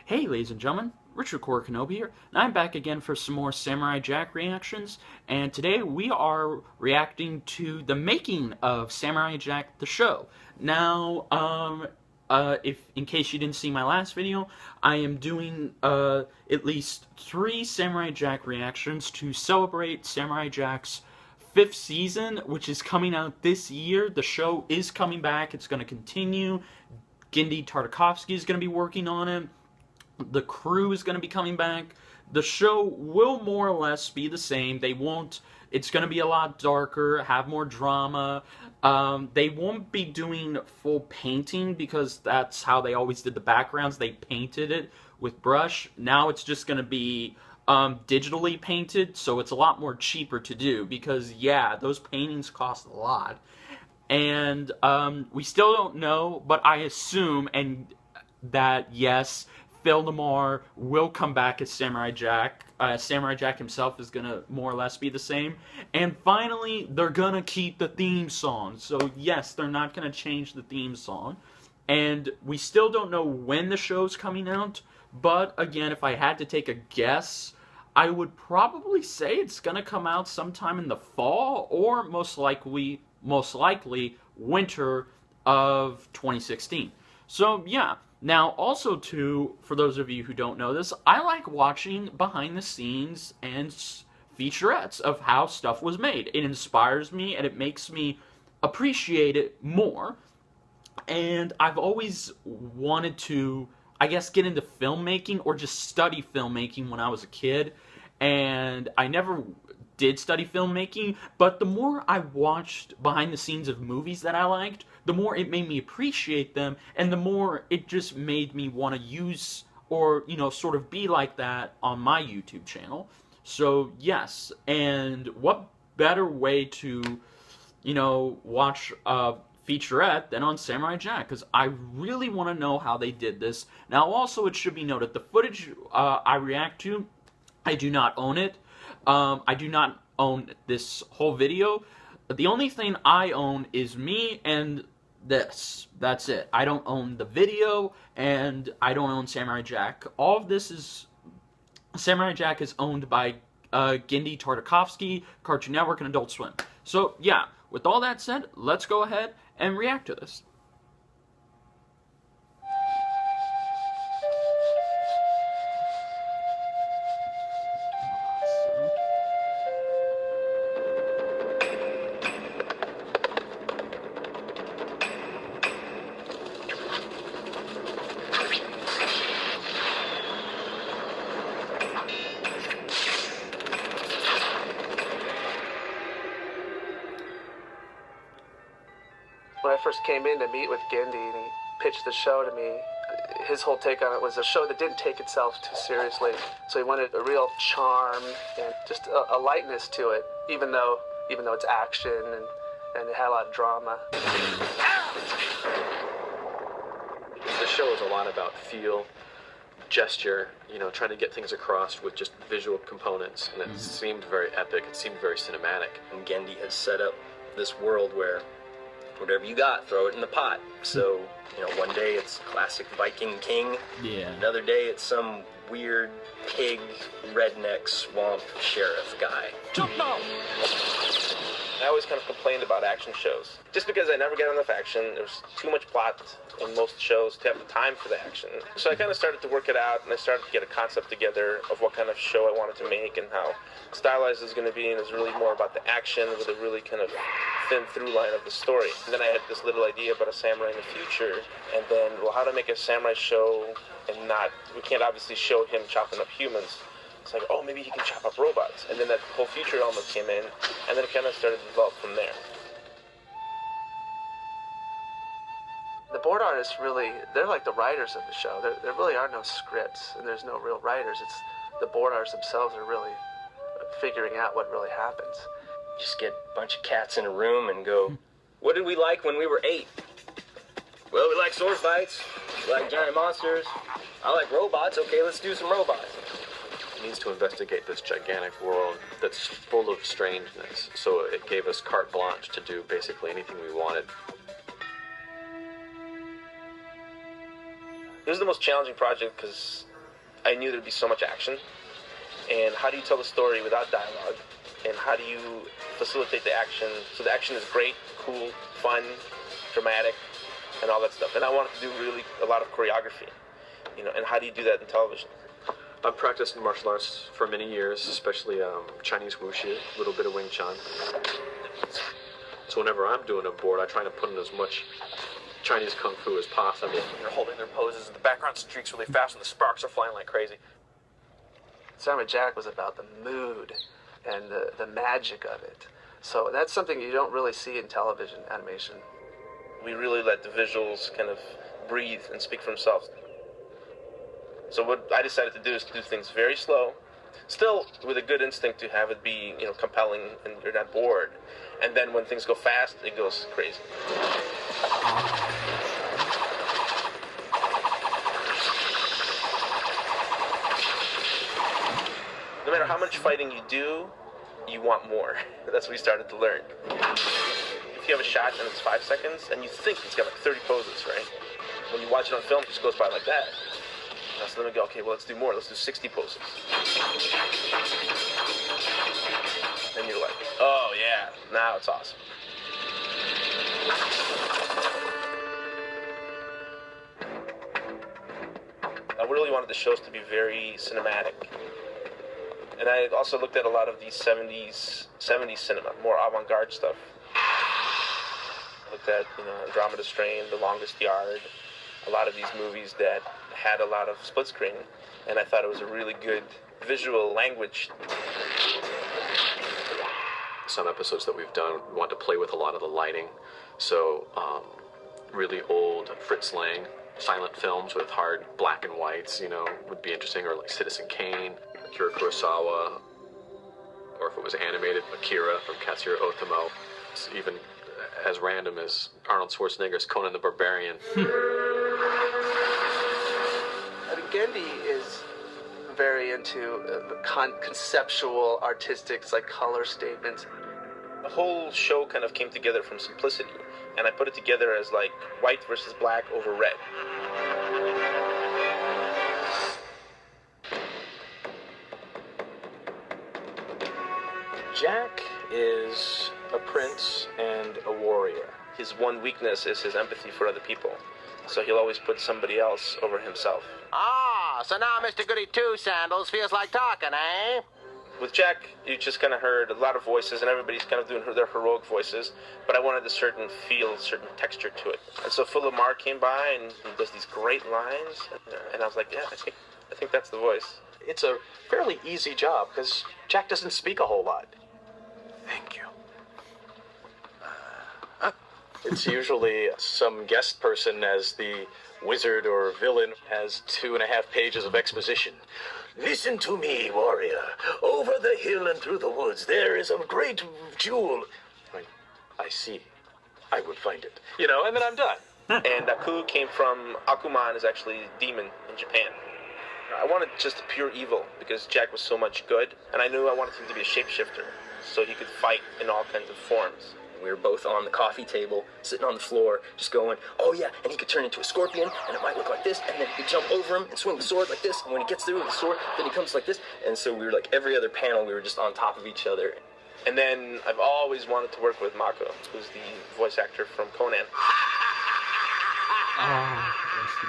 Hey ladies and gentlemen, Richard Core Kenobi here, and I'm back again for some more Samurai Jack reactions, and today we are reacting to the making of Samurai Jack the show. Now, if in case you didn't see my last video, I am doing at least 3 Samurai Jack reactions to celebrate Samurai Jack's 5th season, which is coming out this year. The show is coming back, it's going to continue. Genndy Tartakovsky is going to be working on it. The crew is going to be coming back. The show will more or less be the same. They won't. It's going to be a lot darker, have more drama. They won't be doing full painting because that's how they always did the backgrounds. They painted it with brush. Now it's just going to be digitally painted, so it's a lot more cheaper to do because, yeah, those paintings cost a lot. And we still don't know, but I assume that, yes, Phil Lamar will come back as Samurai Jack. Samurai Jack himself is going to more or less be the same. And finally, they're going to keep the theme song. So yes, they're not going to change the theme song. And we still don't know when the show's coming out. But again, if I had to take a guess, I would probably say it's going to come out sometime in the fall or most likely winter of 2016. So yeah. Now, also, too, for those of you who don't know this, I like watching behind-the-scenes and featurettes of how stuff was made. It inspires me, and it makes me appreciate it more. And I've always wanted to, I guess, get into filmmaking or just study filmmaking when I was a kid. And I never did study filmmaking, but the more I watched behind the scenes of movies that I liked, the more it made me appreciate them, and the more it just made me want to use or, sort of be like that on my YouTube channel. So, yes, and what better way to, watch a featurette than on Samurai Jack, because I really want to know how they did this. Now, also, it should be noted, the footage I react to, I do not own it. I do not own this whole video. The only thing I own is me and this. That's it. I don't own the video, and I don't own Samurai Jack. All of this is... Samurai Jack is owned by Genndy Tartakovsky, Cartoon Network, and Adult Swim. So, yeah, with all that said, let's go ahead and react to this. When I first came in to meet with Genndy and he pitched the show to me, his whole take on it was a show that didn't take itself too seriously. So he wanted a real charm and just a lightness to it, even though it's action and it had a lot of drama. The show is a lot about feel, gesture, trying to get things across with just visual components, and it seemed very epic, it seemed very cinematic. And Genndy has set up this world where whatever you got, throw it in the pot. So, one day it's classic Viking king. Yeah. Another day it's some weird pig, redneck, swamp sheriff guy. Jump now! I always kind of complained about action shows. Just because I never get enough action, there's too much plot in most shows to have the time for the action. So I kind of started to work it out, and I started to get a concept together of what kind of show I wanted to make and how stylized it's going to be, and it's really more about the action with a really kind of thin through line of the story. And then I had this little idea about a samurai in the future, and then, well, how to make a samurai show and we can't obviously show him chopping up humans. It's like, oh, maybe he can chop up robots. And then that whole future element came in, and then it kind of started to develop from there. The board artists they're like the writers of the show. There really are no scripts, and there's no real writers. It's the board artists themselves are really figuring out what really happens. Just get a bunch of cats in a room and go, what did we like when we were 8? Well, we like sword fights, we like giant monsters, I like robots, okay, let's do some robots. Needs to investigate this gigantic world that's full of strangeness, so it gave us carte blanche to do basically anything we wanted. It was the most challenging project because I knew there'd be so much action. And how do you tell the story without dialogue? And how do you facilitate the action so the action is great, cool, fun, dramatic, and all that stuff? And I wanted to do really a lot of choreography, and how do you do that in television? I've practiced martial arts for many years, especially Chinese wushu, a little bit of Wing Chun. So whenever I'm doing a board, I try to put in as much Chinese kung fu as possible. They're holding their poses, and the background streaks really fast, and the sparks are flying like crazy. Samurai Jack was about the mood and the magic of it. So that's something you don't really see in television animation. We really let the visuals kind of breathe and speak for themselves. So what I decided to do is to do things very slow, still with a good instinct to have it be, compelling and you're not bored. And then when things go fast, it goes crazy. No matter how much fighting you do, you want more. That's what we started to learn. If you have a shot and it's 5 seconds, and you think it's got like 30 poses, right? When you watch it on film, it just goes by like that. So then we go, okay, well, let's do more. Let's do 60 poses. And you're like, oh, yeah, now it's awesome. I really wanted the shows to be very cinematic. And I also looked at a lot of the 70s cinema, more avant-garde stuff. I looked at, Andromeda Strain, The Longest Yard, a lot of these movies that had a lot of split screen, and I thought it was a really good visual language. Some episodes that we've done want to play with a lot of the lighting, so really old Fritz Lang silent films with hard black and whites, would be interesting, or like Citizen Kane, Akira Kurosawa, or if it was animated, Akira from Katsuhiro Otomo. It's even as random as Arnold Schwarzenegger's Conan the Barbarian. Genndy is very into conceptual, artistic, like color statements. The whole show kind of came together from simplicity, and I put it together as like white versus black over red. Jack is a prince and a warrior. His one weakness is his empathy for other people, so he'll always put somebody else over himself. Ah, so now Mr. Goody Two-Sandals feels like talking, eh? With Jack, you just kind of heard a lot of voices, and everybody's kind of doing their heroic voices, but I wanted a certain feel, certain texture to it. And so Phil Lamar came by, and he does these great lines, and I was like, yeah, I think that's the voice. It's a fairly easy job, because Jack doesn't speak a whole lot. Thank you. It's usually some guest person as the wizard or villain has 2.5 pages of exposition. Listen to me, warrior. Over the hill and through the woods, there is a great jewel. I see. I would find it. And then I'm done. And Aku came from, Akuman is actually a demon in Japan. I wanted just pure evil, because Jack was so much good, and I knew I wanted him to be a shapeshifter, so he could fight in all kinds of forms. We were both on the coffee table, sitting on the floor, just going, oh yeah, and he could turn into a scorpion, and it might look like this, and then he could jump over him and swing the sword like this, and when he gets through with the sword, then he comes like this, and so we were like, every other panel, we were just on top of each other. And then I've always wanted to work with Mako, who's the voice actor from Conan.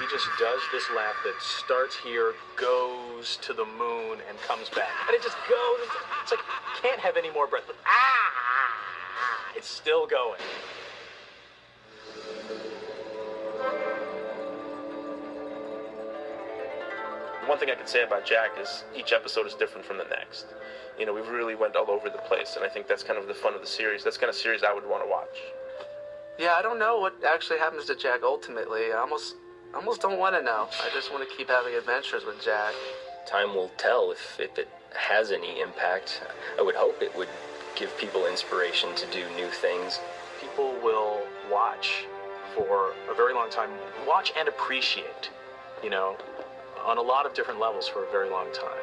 He just does this laugh that starts here, goes to the moon, and comes back. And it just goes. It's like, can't have any more breath. But, it's still going. One thing I can say about Jack is each episode is different from the next. We really went all over the place, and I think that's kind of the fun of the series. That's kind of series I would want to watch. Yeah, I don't know what actually happens to Jack ultimately. I almost don't want to know. I just want to keep having adventures with Jack. Time will tell if it has any impact. I would hope it would give people inspiration to do new things. People will watch for a very long time. Watch and appreciate, on a lot of different levels for a very long time.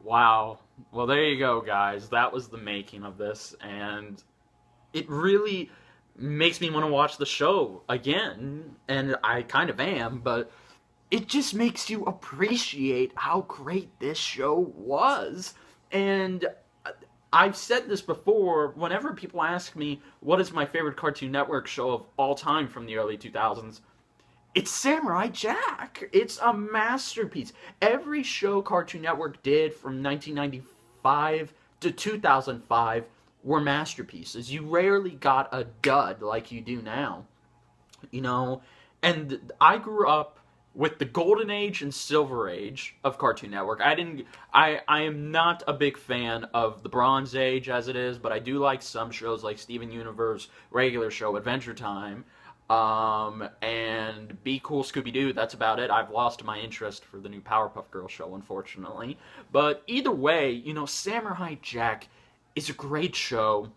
Wow. Well, there you go, guys. That was the making of this, and it really makes me want to watch the show again, and I kind of am, but it just makes you appreciate how great this show was. And I've said this before, whenever people ask me what is my favorite Cartoon Network show of all time from the early 2000s, it's Samurai Jack. It's a masterpiece. Every show Cartoon Network did from 1995 to 2005 were masterpieces. You rarely got a dud like you do now. You know, and I grew up with the golden age and silver age of Cartoon Network. I am not a big fan of the bronze age as it is, but I do like some shows like Steven Universe, Regular Show, Adventure Time, and Be Cool Scooby-Doo. That's about it. I've lost my interest for the new Powerpuff Girls show, unfortunately. But either way, you know, Samurai Jack is a great show.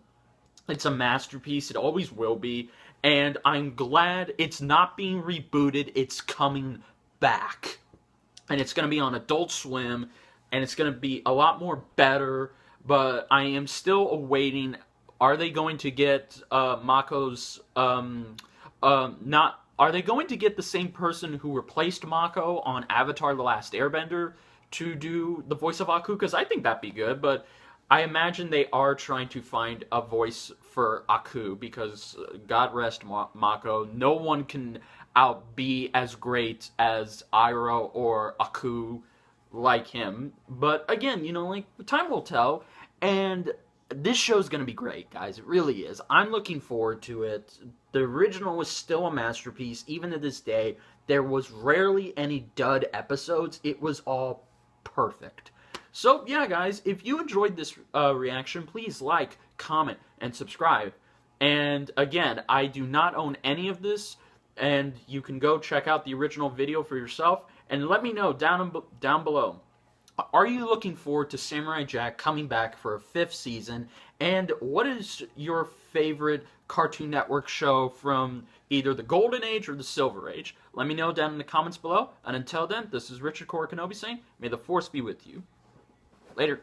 It's a masterpiece. It always will be. And I'm glad it's not being rebooted. It's coming back. And it's going to be on Adult Swim. And it's going to be a lot more better. But I am still awaiting. Are they going to get Mako's... not... Are they going to get the same person who replaced Mako on Avatar The Last Airbender to do the voice of Aku? Because I think that'd be good, but I imagine they are trying to find a voice for Aku, because God rest Mako, no one can be as great as Iroh or Aku like him. But again, you know, like, time will tell, and this show's gonna be great, guys. It really is. I'm looking forward to it. The original was still a masterpiece, even to this day. There was rarely any dud episodes. It was all perfect. So, yeah, guys, if you enjoyed this reaction, please like, comment, and subscribe. And, again, I do not own any of this, and you can go check out the original video for yourself, and let me know down below. Are you looking forward to Samurai Jack coming back for a 5th season? And what is your favorite Cartoon Network show from either the Golden Age or the Silver Age? Let me know down in the comments below. And until then, this is Richard Kenobi saying, may the Force be with you. Later.